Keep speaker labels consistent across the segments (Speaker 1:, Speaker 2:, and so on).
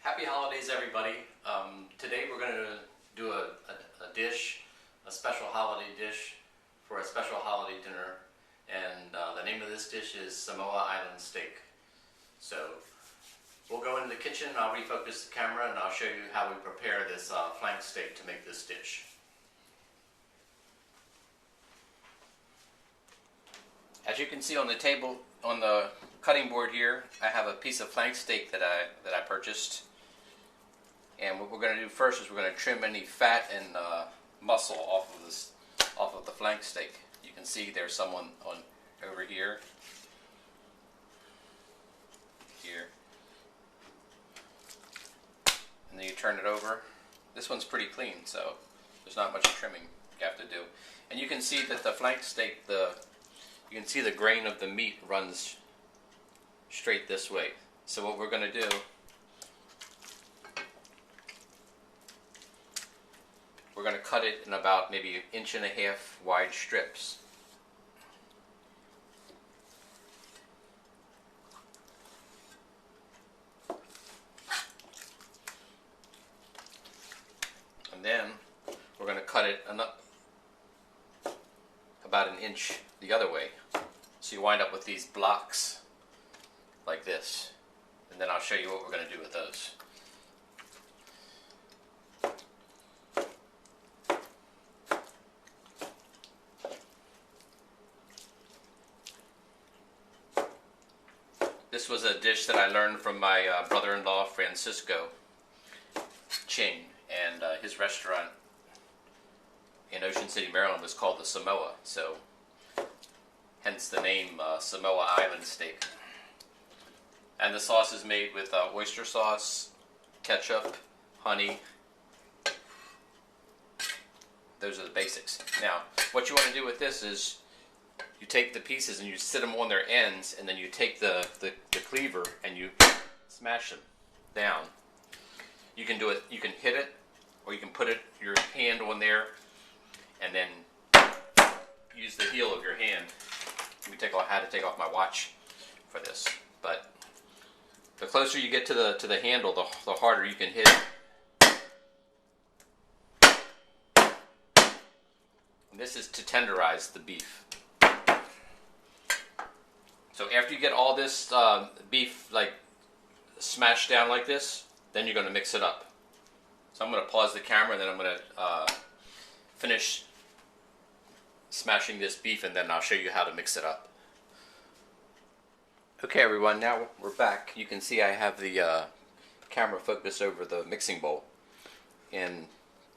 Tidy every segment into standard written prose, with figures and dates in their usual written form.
Speaker 1: Happy holidays, everybody. Today we're going to do a dish, a special holiday dish for a special holiday dinner. And the name of this dish is Samoa Island steak. So we'll go into the kitchen, I'll refocus the camera, and I'll show you how we prepare this flank steak to make this dish. As you can see on the table, on the cutting board here, I have a piece of flank steak that I purchased. And what we're going to do first is we're going to trim any fat and muscle off of the flank steak. You can see there's someone over here, and then you turn it over. This one's pretty clean, so there's not much trimming you have to do. And you can see that the flank steak, you can see the grain of the meat runs straight this way. So what we're going to do, we're going to cut it in about maybe 1.5 inches wide strips. And then we're going to cut it about 1 inch the other way. So you wind up with these blocks like this. And then I'll show you what we're going to do with those. This was a dish that I learned from my brother-in-law, Francisco Ching, and his restaurant in Ocean City, Maryland was called the Samoa, so hence the name Samoa Island steak. And the sauce is made with oyster sauce, ketchup, honey. Those are the basics. Now, what you want to do with this is you take the pieces and you sit them on their ends, and then you take the cleaver and you smash them down. You can do it, you can hit it, or you can put your hand on there and then use the heel of your hand. I had to take off my watch for this, but the closer you get to the handle, the harder you can hit it. And this is to tenderize the beef. So after you get all this beef smashed down like this, then you're going to mix it up. So I'm going to pause the camera and then I'm going to finish smashing this beef, and then I'll show you how to mix it up. Okay everyone, now we're back. You can see I have the camera focused over the mixing bowl. And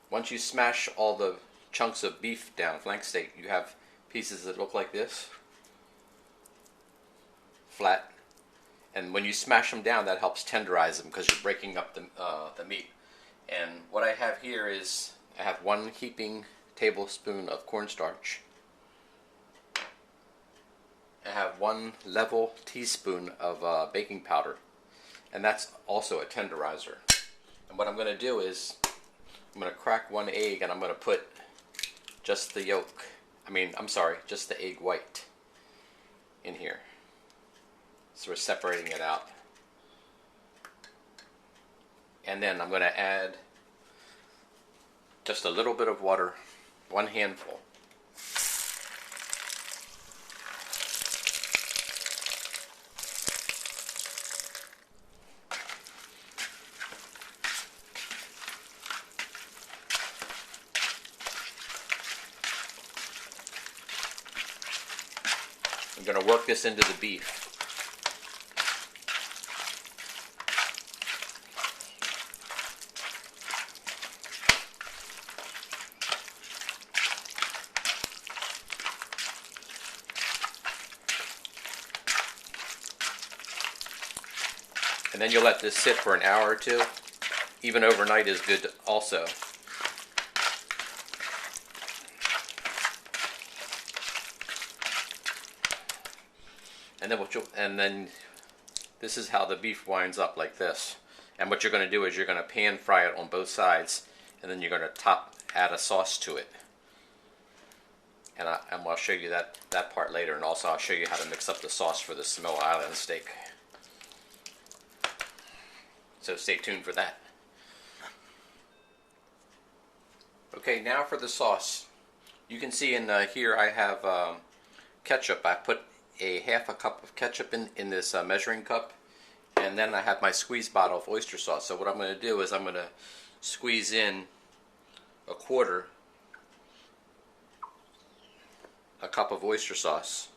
Speaker 1: once you smash all the chunks of beef down, flank steak, you have pieces that look like this. Flat, and when you smash them down, that helps tenderize them because you're breaking up the meat. And what I have here is I have 1 heaping tablespoon of cornstarch. I have 1 level teaspoon of baking powder, and that's also a tenderizer. And what I'm going to do is I'm going to crack 1 egg, and I'm going to put just the yolk. Just the egg white in here. So we're separating it out. And then I'm going to add just a little bit of water, 1 handful. I'm going to work this into the beef. And then you'll let this sit for an hour or two. Even overnight is good also. And then this is how the beef winds up, like this. And what you're going to do is you're going to pan fry it on both sides, and then you're going to add a sauce to it. And I'll show you that part later, and also I'll show you how to mix up the sauce for the Samoa Island steak. So So stay tuned for that. Okay, now for the sauce. You can see in here I have ketchup. I put a half a cup of ketchup in this measuring cup, and then I have my squeeze bottle of oyster sauce. So what I'm going to do is I'm going to squeeze in a cup of oyster sauce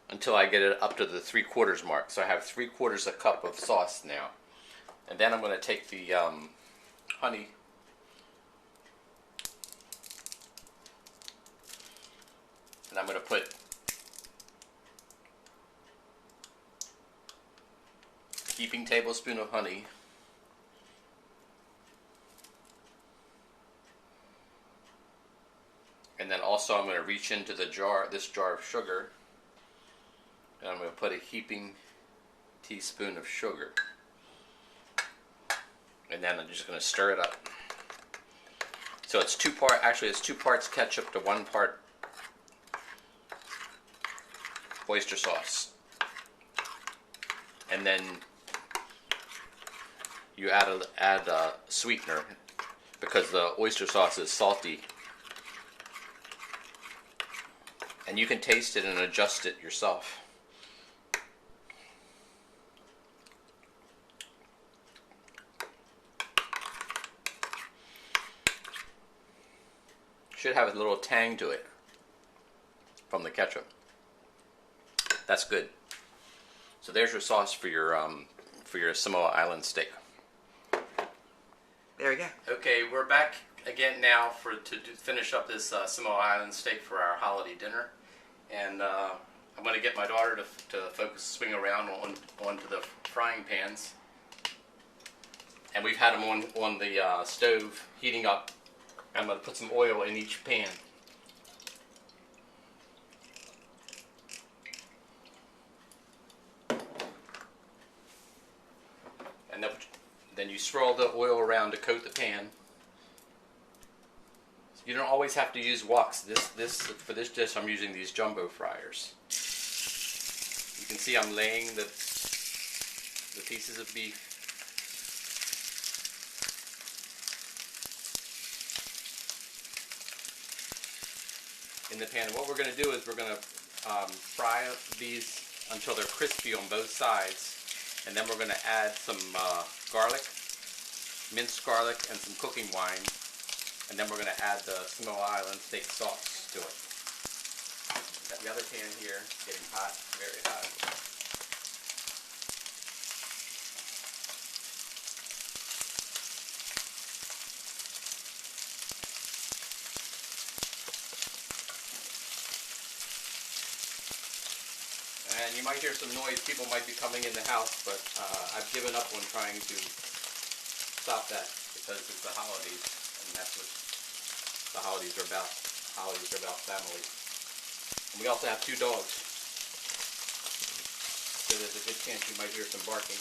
Speaker 1: until I get it up to the 3/4 mark. So I have 3/4 a cup of sauce now. And then I'm going to take the honey and I'm going to put a heaping tablespoon of honey, and then also I'm going to reach into the jar, this jar of sugar, and I'm going to put a heaping teaspoon of sugar, and then I'm just going to stir it up. So it's two parts ketchup to 1 part oyster sauce, and then you add a sweetener because the oyster sauce is salty, and you can taste it and adjust it yourself. Should have a little tang to it from the ketchup. That's good. So there's your sauce for your Samoa Island steak.
Speaker 2: There we go.
Speaker 1: Okay, we're back again now to finish up this Samoa Island steak for our holiday dinner, and I'm going to get my daughter to swing around onto the frying pans, and we've had them on the stove heating up. I'm going to put some oil in each pan. And then you swirl the oil around to coat the pan. You don't always have to use woks. For this dish I'm using these jumbo fryers. You can see I'm laying the pieces of beef in the pan. And what we're going to do is we're going to fry these until they're crispy on both sides, and then we're going to add some garlic, minced garlic, and some cooking wine, and then we're going to add the Samoa Island steak sauce to it. Got the other pan here getting hot, very hot. And you might hear some noise. People might be coming in the house, but I've given up on trying to stop that because it's the holidays, and that's what the holidays are about. Holidays are about family. And we also have 2 dogs, so there's a good chance you might hear some barking.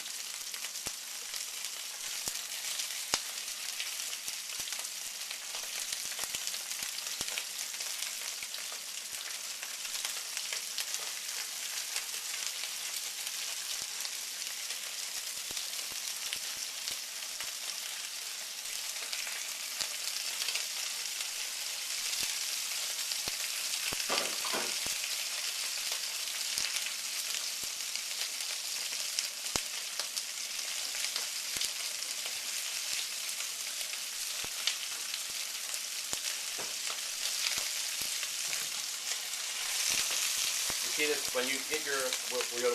Speaker 1: See this, when you get your,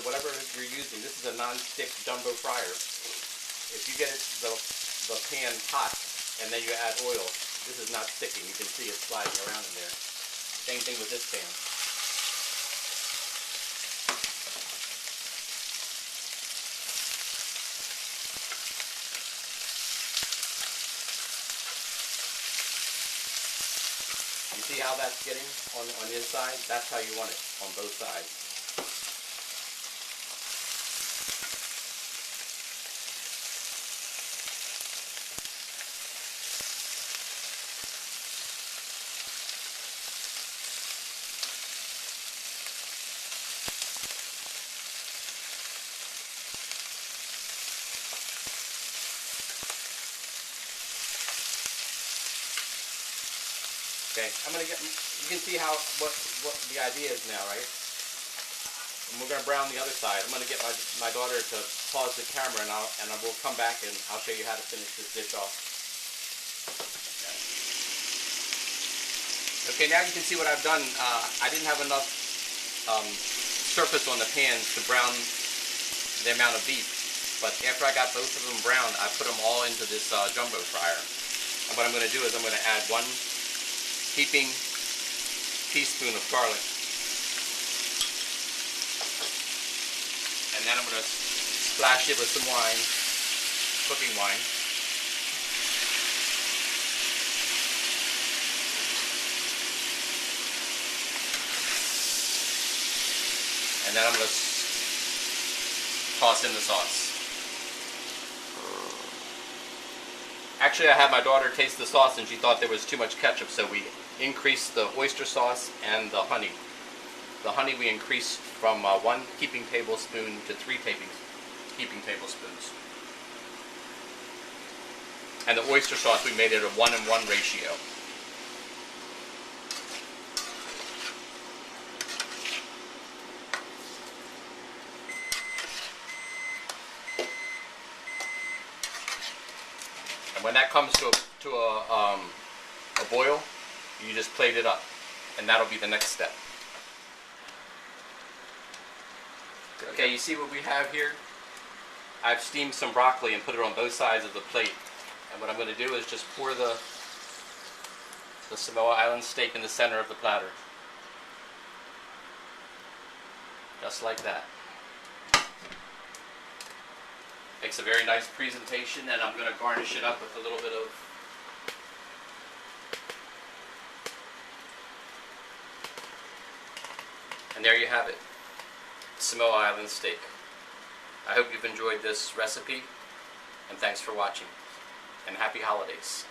Speaker 1: whatever you're using, this is a non-stick jumbo fryer. If you get the pan hot and then you add oil, this is not sticking. You can see it sliding around in there. Same thing with this pan. You see how that's getting on the inside? That's how you want it on both sides. Okay, I'm gonna get. You can see how what the idea is now, right? And we're gonna brown the other side. I'm gonna get my daughter to pause the camera, and I will come back and I'll show you how to finish this dish off. Okay, now you can see what I've done. I didn't have enough surface on the pans to brown the amount of beef, but after I got both of them browned, I put them all into this jumbo fryer. And what I'm going to do is I'm going to add 1 heaping teaspoon of garlic, and then I'm going to splash it with some wine, cooking wine. And then I'm going to toss in the sauce. Actually, I had my daughter taste the sauce and she thought there was too much ketchup, so we increased the oyster sauce and the honey. The honey we increased from 1 heaping tablespoon to 3 heaping tablespoons. And the oyster sauce we made it a 1:1 ratio. And when that comes to a boil, you just plate it up, and that'll be the next step. Okay, you see what we have here? I've steamed some broccoli and put it on both sides of the plate. And what I'm going to do is just pour the Samoa Island steak in the center of the platter. Just like that. Makes a very nice presentation, and I'm going to garnish it up with a little bit of and there you have it, Samoa Island steak. I hope you've enjoyed this recipe, and thanks for watching, and happy holidays.